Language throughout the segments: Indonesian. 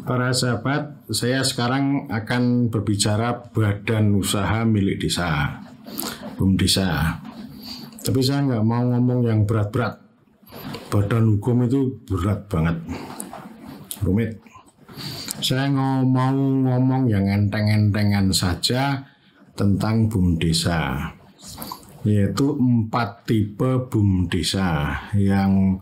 Para sahabat, saya sekarang akan berbicara badan usaha milik desa, BUMDesa. Tapi saya nggak mau ngomong yang berat-berat. Badan hukum itu berat banget, rumit. Saya mau ngomong yang enteng-entengan saja tentang BUMDesa, yaitu 4 tipe BUMDesa yang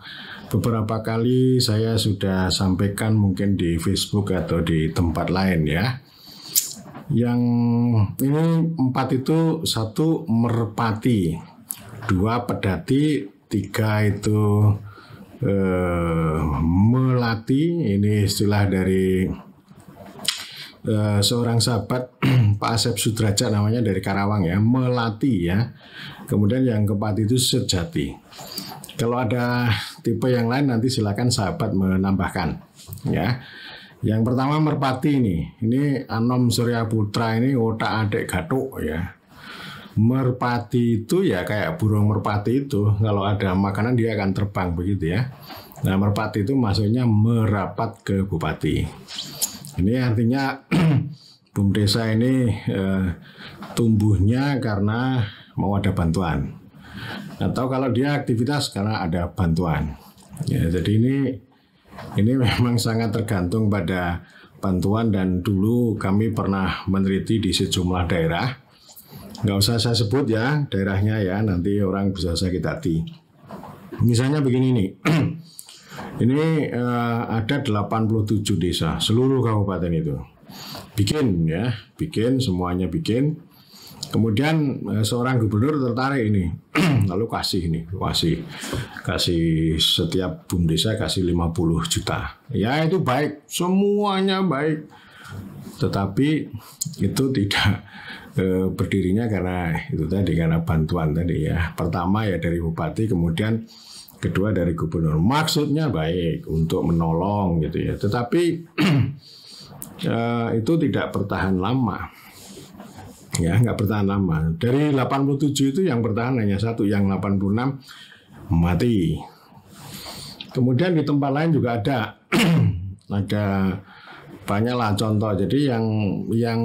beberapa kali saya sudah sampaikan mungkin di Facebook atau di tempat lain ya. Yang ini 4 itu: 1 merpati, 2 pedati, 3 itu melati. Ini istilah dari seorang sahabat Pak Asep Sudrajat namanya, dari Karawang ya, melati ya. Kemudian yang keempat itu sejati. Kalau ada tipe yang lain nanti silakan sahabat menambahkan ya. Yang pertama merpati ini Anom Surya Putra, ini otak adik gatuk ya. Merpati itu ya kayak burung merpati itu, kalau ada makanan dia akan terbang begitu ya. Nah, merpati itu maksudnya merapat ke bupati. Ini artinya BUMDesa ini tumbuhnya karena mau ada bantuan, atau kalau dia aktivitas karena ada bantuan. Ya, jadi ini memang sangat tergantung pada bantuan, dan dulu kami pernah meneliti di sejumlah daerah. Nggak usah saya sebut ya daerahnya ya, nanti orang bisa sakit hati. Misalnya begini nih, ini ada 87 desa seluruh kabupaten itu. Bikin semuanya bikin. Kemudian seorang gubernur tertarik ini, lalu kasih setiap BUMDesa kasih 50 juta. Ya itu baik, semuanya baik. Tetapi itu tidak berdirinya karena itu tadi, karena bantuan tadi ya. Pertama ya dari bupati, kemudian kedua dari gubernur. Maksudnya baik untuk menolong gitu ya. Tetapi itu tidak bertahan lama. Ya, nggak bertahan lama. Dari 87 itu yang bertahan hanya 1, yang 86 mati. Kemudian di tempat lain juga ada ada banyak lah contoh. Jadi yang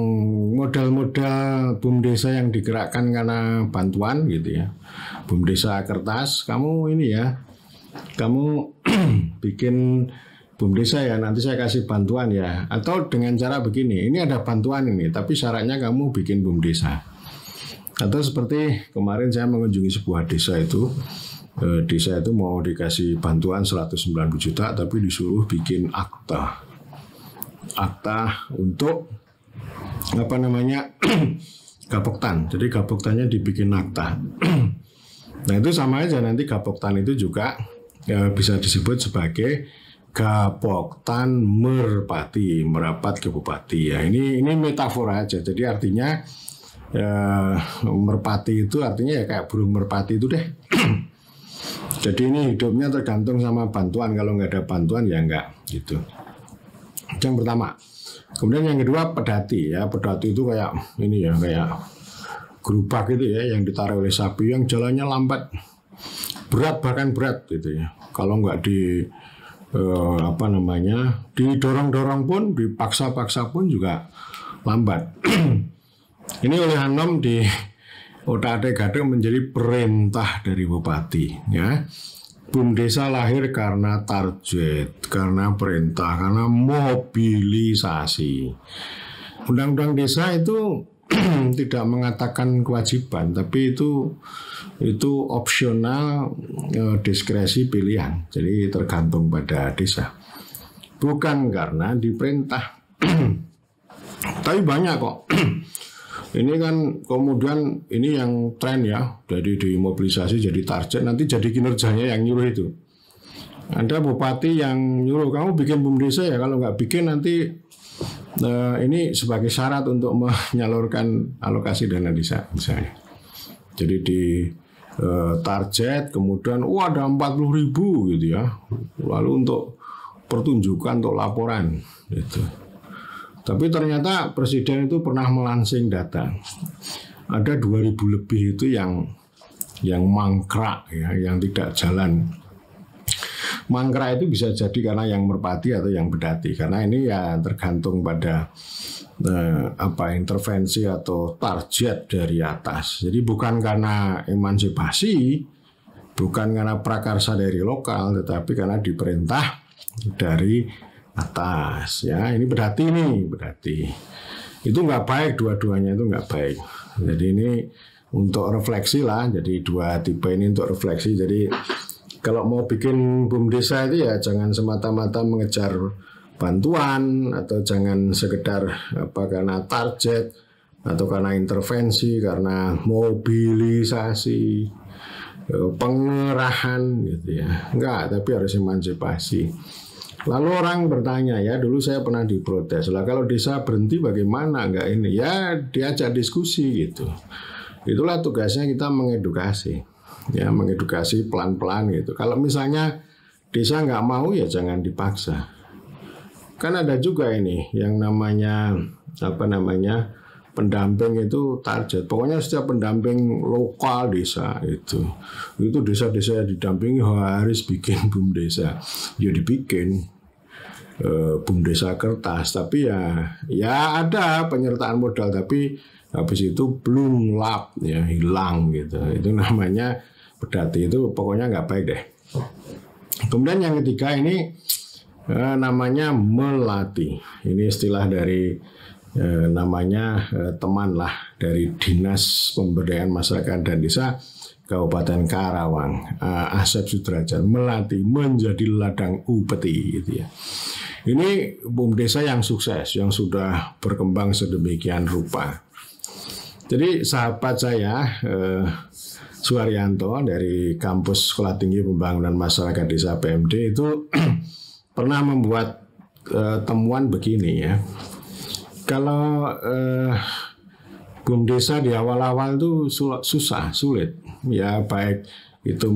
modal-modal BUMDesa yang digerakkan karena bantuan gitu ya. BUMDesa kertas, kamu ini ya, kamu bikin BUMDesa ya, nanti saya kasih bantuan ya. Atau dengan cara begini, ini ada bantuan ini, tapi syaratnya kamu bikin BUMDesa. Atau seperti kemarin saya mengunjungi sebuah desa itu, desa itu mau dikasih bantuan 190 juta, tapi disuruh bikin akta untuk apa namanya gapoktan. Jadi gapoktannya dibikin akta. Nah itu sama aja, nanti gapoktan itu juga bisa disebut sebagai gapoktan merpati, merapat ke bupati ya. Ini metafora aja. Jadi artinya merpati itu artinya ya kayak burung merpati itu deh. Jadi ini hidupnya tergantung sama bantuan. Kalau nggak ada bantuan ya nggak gitu. Yang pertama. Kemudian yang kedua pedati ya. Pedati itu kayak ini ya, kayak gerobak gitu ya, yang ditarik oleh sapi, yang jalannya lambat, berat, bahkan berat gitu ya. Kalau nggak didorong-dorong pun, dipaksa-paksa pun juga lambat. Ini oleh Anom di Otak-atik Gading menjadi perintah dari bupati ya. BUMDesa lahir karena target, karena perintah, karena mobilisasi. Undang-undang desa itu tidak mengatakan kewajiban, tapi itu opsional, diskresi pilihan. Jadi tergantung pada desa. Bukan karena diperintah. Tapi banyak kok. Ini kan kemudian ini yang tren ya, dari dimobilisasi jadi target, nanti jadi kinerjanya yang nyuruh itu. Ada bupati yang nyuruh kamu bikin BUMDesa ya, kalau nggak bikin nanti ini sebagai syarat untuk menyalurkan alokasi dana desa misalnya. Jadi di target, kemudian ada 40.000 gitu ya, lalu untuk pertunjukan, untuk laporan gitu. Tapi ternyata presiden itu pernah melansing data, ada 2.000 lebih itu yang mangkrak ya, yang tidak jalan. Mangkrak itu bisa jadi karena yang merpati atau yang bedati, karena ini ya tergantung pada intervensi atau target dari atas. Jadi bukan karena emansipasi, bukan karena prakarsa dari lokal, tetapi karena diperintah dari atas. Ya, ini bedati nih, bedati. Itu nggak baik, dua-duanya itu nggak baik. Jadi ini untuk refleksi lah. Jadi dua tipe ini untuk refleksi. Jadi kalau mau bikin BUMDesa itu ya jangan semata-mata mengejar bantuan, atau jangan sekedar karena target atau karena intervensi, karena mobilisasi, pengerahan gitu ya. Enggak, tapi harus emansipasi. Lalu orang bertanya, ya dulu saya pernah diprotes lah, kalau desa berhenti bagaimana? Enggak ini, ya diajak diskusi gitu. Itulah tugasnya kita mengedukasi. Ya, mengedukasi pelan-pelan gitu. Kalau misalnya desa nggak mau, ya jangan dipaksa. Kan ada juga ini yang namanya pendamping itu target. Pokoknya setiap pendamping lokal desa itu desa-desa yang didampingi harus bikin BUMDesa. Ya dibikin BUMDesa kertas, tapi ya ada penyertaan modal, tapi habis itu belum lap, ya hilang gitu. Itu namanya bedati, itu pokoknya nggak baik deh. Kemudian yang ketiga ini namanya melatih. Ini istilah dari namanya teman lah dari Dinas Pemberdayaan Masyarakat dan Desa Kabupaten Karawang, Asep Sudrajat, melatih menjadi ladang upeti gitu ya. Ini BUMDesa yang sukses, yang sudah berkembang sedemikian rupa. Jadi sahabat saya Suharyanto dari Kampus Sekolah Tinggi Pembangunan Masyarakat Desa PMD itu pernah membuat temuan begini ya. Kalau BUMDesa di awal-awal itu sulit. Ya baik itu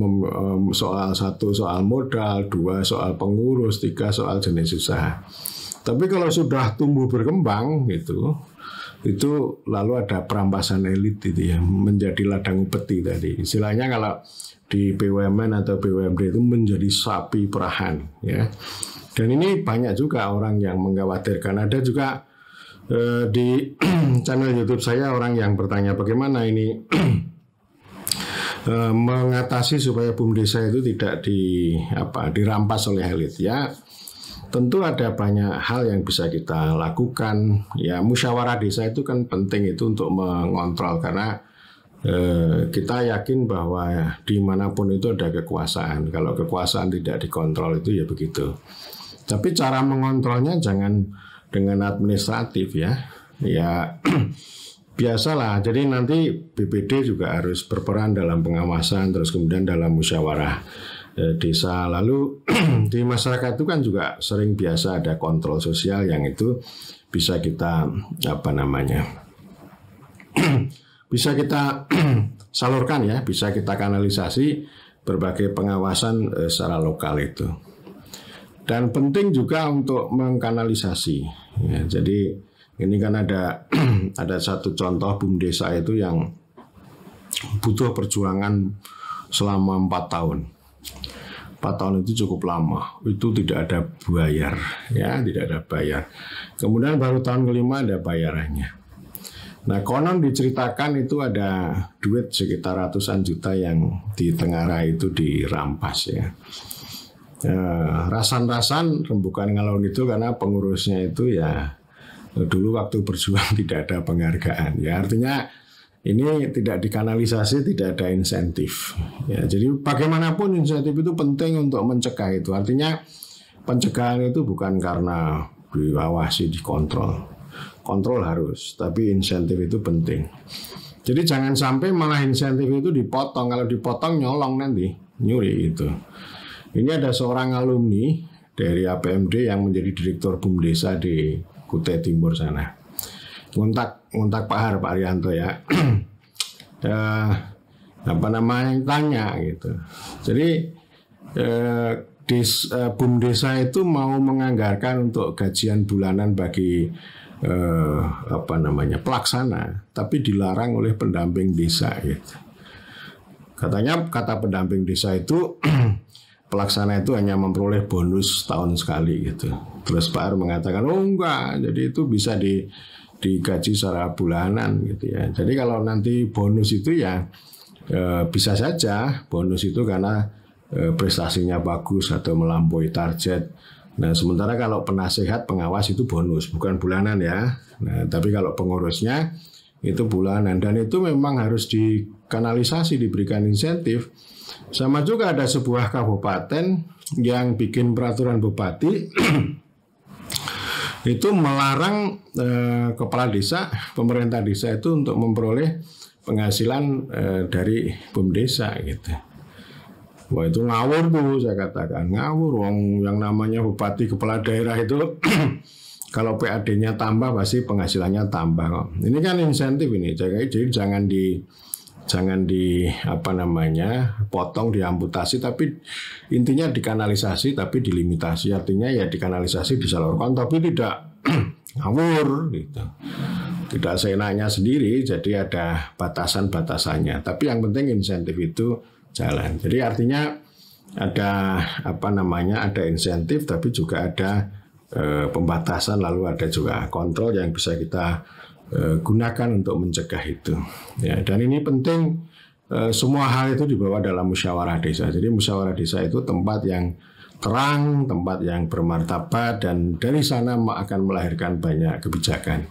soal 1 soal modal, 2 soal pengurus, 3 soal jenis usaha. Tapi kalau sudah tumbuh berkembang gitu, itu lalu ada perampasan elit itu ya, menjadi ladang upeti tadi. Istilahnya kalau di BUMN atau BUMD itu menjadi sapi perahan ya. Dan ini banyak juga orang yang mengkhawatirkan. Ada juga di channel YouTube saya orang yang bertanya bagaimana ini mengatasi supaya BUMDesa itu tidak dirampas oleh elit ya. Tentu ada banyak hal yang bisa kita lakukan. Ya, musyawarah desa itu kan penting itu untuk mengontrol, karena kita yakin bahwa dimanapun itu ada kekuasaan. Kalau kekuasaan tidak dikontrol itu ya begitu. Tapi cara mengontrolnya jangan dengan administratif ya. Ya biasalah. Jadi nanti BPD juga harus berperan dalam pengawasan, terus kemudian dalam musyawarah desa. Lalu di masyarakat itu kan juga sering biasa ada kontrol sosial yang itu bisa kita bisa kita salurkan ya, bisa kita kanalisasi berbagai pengawasan secara lokal itu. Dan penting juga untuk mengkanalisasi ya, jadi ini kan ada satu contoh BUMDesa itu yang butuh perjuangan selama 4 tahun. 4 tahun itu cukup lama, itu tidak ada bayar, ya tidak ada bayar. Kemudian baru tahun kelima ada bayarannya. Nah konon diceritakan itu ada duit sekitar ratusan juta yang di Tengarai itu dirampas ya. Rasan-rasan rembukan ngalor itu karena pengurusnya itu ya dulu waktu berjuang tidak ada penghargaan. Ya artinya ini tidak dikanalisasi, tidak ada insentif. Ya, jadi bagaimanapun insentif itu penting untuk mencegah itu. Artinya pencegahan itu bukan karena diawasi, dikontrol. Kontrol harus, tapi insentif itu penting. Jadi jangan sampai malah insentif itu dipotong. Kalau dipotong nyolong nanti, nyuri itu. Ini ada seorang alumni dari APMD yang menjadi direktur BUMDesa di Kutai Timur sana. Ngontak Pak Haryanto ya. Tanya gitu. Jadi BUMDesa itu mau menganggarkan untuk gajian bulanan bagi pelaksana, tapi dilarang oleh pendamping desa gitu. Katanya kata pendamping desa itu pelaksana itu hanya memperoleh bonus tahun sekali gitu. Terus Pak Ar mengatakan, oh enggak, jadi itu bisa digaji secara bulanan gitu ya. Jadi kalau nanti bonus itu ya bisa saja bonus itu karena prestasinya bagus atau melampaui target. Nah, sementara kalau penasehat pengawas itu bonus, bukan bulanan ya. Nah, tapi kalau pengurusnya itu bulanan, dan itu memang harus dikanalisasi, diberikan insentif. Sama juga ada sebuah kabupaten yang bikin peraturan bupati itu melarang kepala desa, pemerintah desa itu untuk memperoleh penghasilan dari BUMDesa gitu. Wah, itu ngawur tuh, saya katakan ngawur. Wong yang namanya bupati kepala daerah itu kalau PAD-nya tambah pasti penghasilannya tambah kok. Ini kan insentif ini, jadi jangan di apa namanya potong, diamputasi, tapi intinya dikanalisasi tapi dilimitasi. Artinya ya dikanalisasi, disalurkan tapi tidak ngawur gitu. Tidak seenaknya sendiri, jadi ada batasan-batasannya. Tapi yang penting insentif itu jalan. Jadi artinya ada apa namanya, ada insentif tapi juga ada pembatasan, lalu ada juga kontrol yang bisa kita gunakan untuk mencegah itu. Ya, dan ini penting, semua hal itu dibawa dalam musyawarah desa. Jadi musyawarah desa itu tempat yang terang, tempat yang bermartabat, dan dari sana akan melahirkan banyak kebijakan.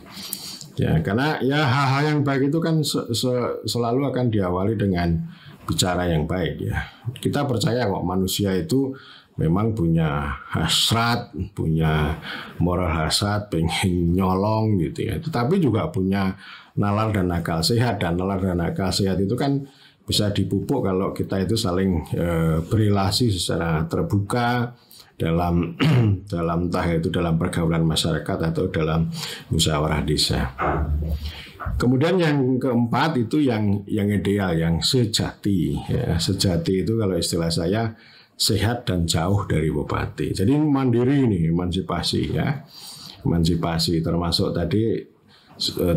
Ya, karena ya hal-hal yang baik itu kan selalu akan diawali dengan bicara yang baik ya. Kita percaya kok manusia itu memang punya hasrat, punya moral hasrat, pengen nyolong gitu ya. Tetapi juga punya nalar dan akal sehat, dan nalar dan akal sehat itu kan bisa dipupuk kalau kita itu saling berrelasi secara terbuka dalam entah itu dalam pergaulan masyarakat atau dalam musyawarah desa. Kemudian yang keempat itu yang ideal, yang sejati. Ya, sejati itu kalau istilah saya sehat dan jauh dari bupati. Jadi mandiri nih, emansipasi ya. Emansipasi termasuk tadi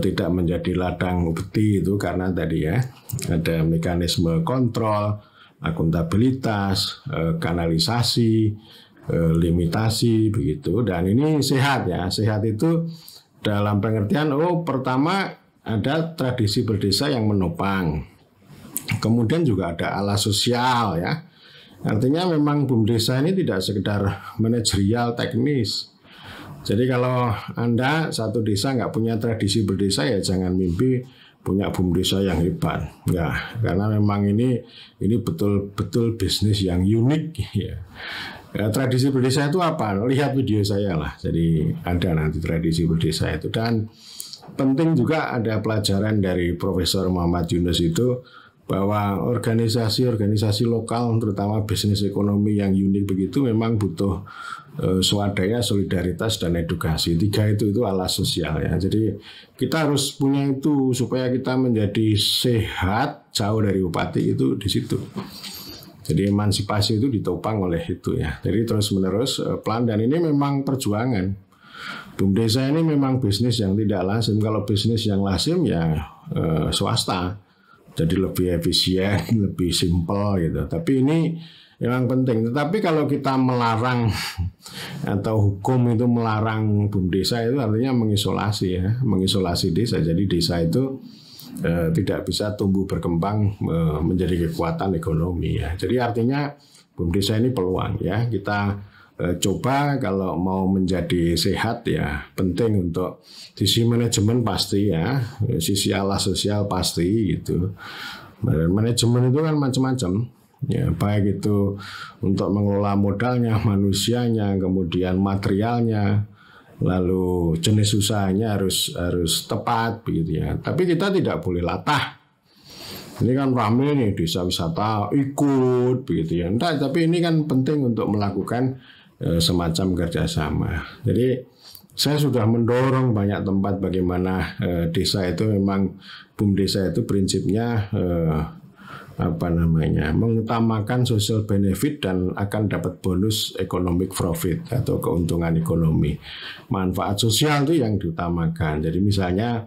tidak menjadi ladang upeti itu karena tadi ya ada mekanisme kontrol, akuntabilitas, kanalisasi, limitasi begitu. Dan ini sehat ya. Sehat itu dalam pengertian pertama ada tradisi berdesa yang menopang. Kemudian juga ada alas sosial ya. Artinya memang BUMDesa ini tidak sekedar manajerial teknis. Jadi kalau Anda satu desa nggak punya tradisi berdesa ya jangan mimpi punya BUMDesa yang hebat. Ya, karena memang ini betul-betul bisnis yang unik ya. Tradisi berdesa itu apa? Lihat video saya lah. Jadi ada nanti tradisi berdesa itu. Dan penting juga ada pelajaran dari Profesor Muhammad Yunus itu bahwa organisasi-organisasi lokal terutama bisnis ekonomi yang unik begitu memang butuh swadaya, solidaritas, dan edukasi. Tiga itu alas sosial ya. Jadi kita harus punya itu supaya kita menjadi sehat jauh dari bupati itu di situ. Jadi emansipasi itu ditopang oleh itu ya. Jadi terus-menerus pelan, dan ini memang perjuangan. BUMDesa ini memang bisnis yang tidak lazim. Kalau bisnis yang lazim ya swasta. Jadi lebih efisien, lebih simpel gitu. Tapi ini memang penting. Tetapi kalau kita melarang atau hukum itu melarang BUMDesa itu artinya mengisolasi ya, mengisolasi desa. Jadi desa itu tidak bisa tumbuh berkembang menjadi kekuatan ekonomi ya. Jadi artinya BUMDesa ini peluang ya. Kita coba kalau mau menjadi sehat ya penting untuk sisi manajemen pasti ya, sisi alas sosial pasti gitu. Manajemen itu kan macam-macam ya, baik itu untuk mengelola modalnya, manusianya, kemudian materialnya, lalu jenis usahanya harus tepat begitu ya. Tapi kita tidak boleh latah. Ini kan ramai nih desa wisata ikut begitu ya. Entah, tapi ini kan penting untuk melakukan semacam kerjasama. Jadi saya sudah mendorong banyak tempat bagaimana desa itu memang BUMDesa itu prinsipnya mengutamakan social benefit dan akan dapat bonus economic profit atau keuntungan ekonomi. Manfaat sosial itu yang diutamakan. Jadi misalnya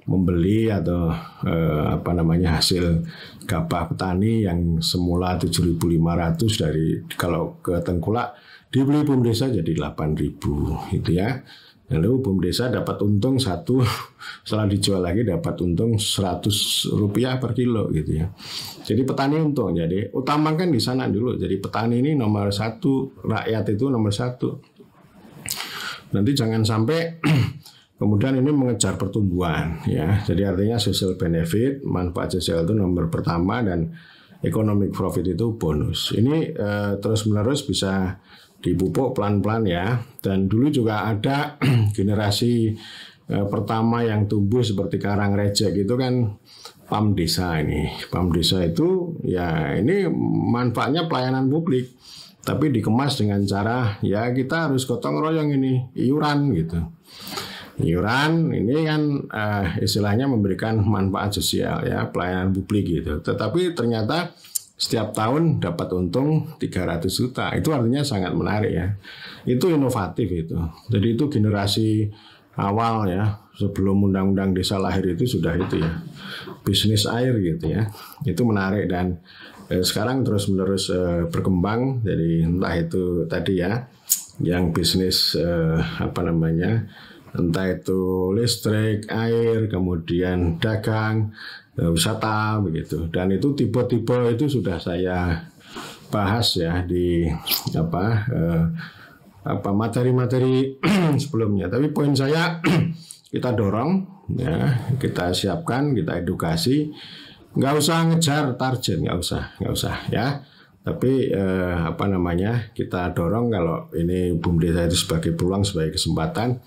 membeli atau hasil gabah petani yang semula 7.500 dari kalau ke Tengkulak dibeli BUMDESA jadi 8.000 gitu ya. Lalu BUMDESA dapat untung setelah dijual lagi dapat untung Rp100 per kilo gitu ya. Jadi petani untung. Jadi utamakan di sana dulu. Jadi petani ini nomor 1, rakyat itu nomor 1. Nanti jangan sampai kemudian ini mengejar pertumbuhan ya. Jadi artinya social benefit, manfaat sosial itu nomor pertama dan economic profit itu bonus. Ini terus-menerus bisa dipupuk pelan-pelan ya. Dan dulu juga ada generasi pertama yang tumbuh seperti Karangrejek itu kan PAM-Desa ini. PAM-Desa itu ya ini manfaatnya pelayanan publik. Tapi dikemas dengan cara ya kita harus gotong royong ini iuran gitu. Iuran ini kan istilahnya memberikan manfaat sosial ya pelayanan publik gitu. Tetapi ternyata setiap tahun dapat untung 300 juta. Itu artinya sangat menarik ya. Itu inovatif itu. Jadi itu generasi awal ya sebelum undang-undang desa lahir itu sudah itu ya bisnis air gitu ya. Itu menarik dan sekarang terus-menerus berkembang. Jadi entah itu tadi ya yang bisnis entah itu listrik, air, kemudian dagang, wisata begitu. Dan itu tipe-tipe itu sudah saya bahas ya di materi-materi sebelumnya. Tapi poin saya kita dorong ya, kita siapkan, kita edukasi. Nggak usah ngejar target, nggak usah ya. Tapi kita dorong kalau ini BUMDESA itu sebagai peluang, sebagai kesempatan,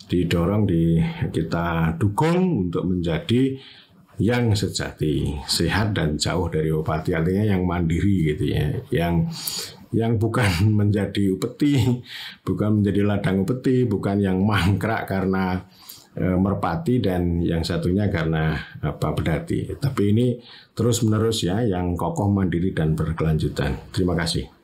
didorong kita dukung untuk menjadi yang sejati, sehat dan jauh dari upeti, artinya yang mandiri gitu ya, yang bukan menjadi upeti, bukan menjadi ladang upeti, bukan yang mangkrak karena merpati dan yang satunya karena pedati. Tapi ini terus menerus ya yang kokoh, mandiri dan berkelanjutan. Terima kasih.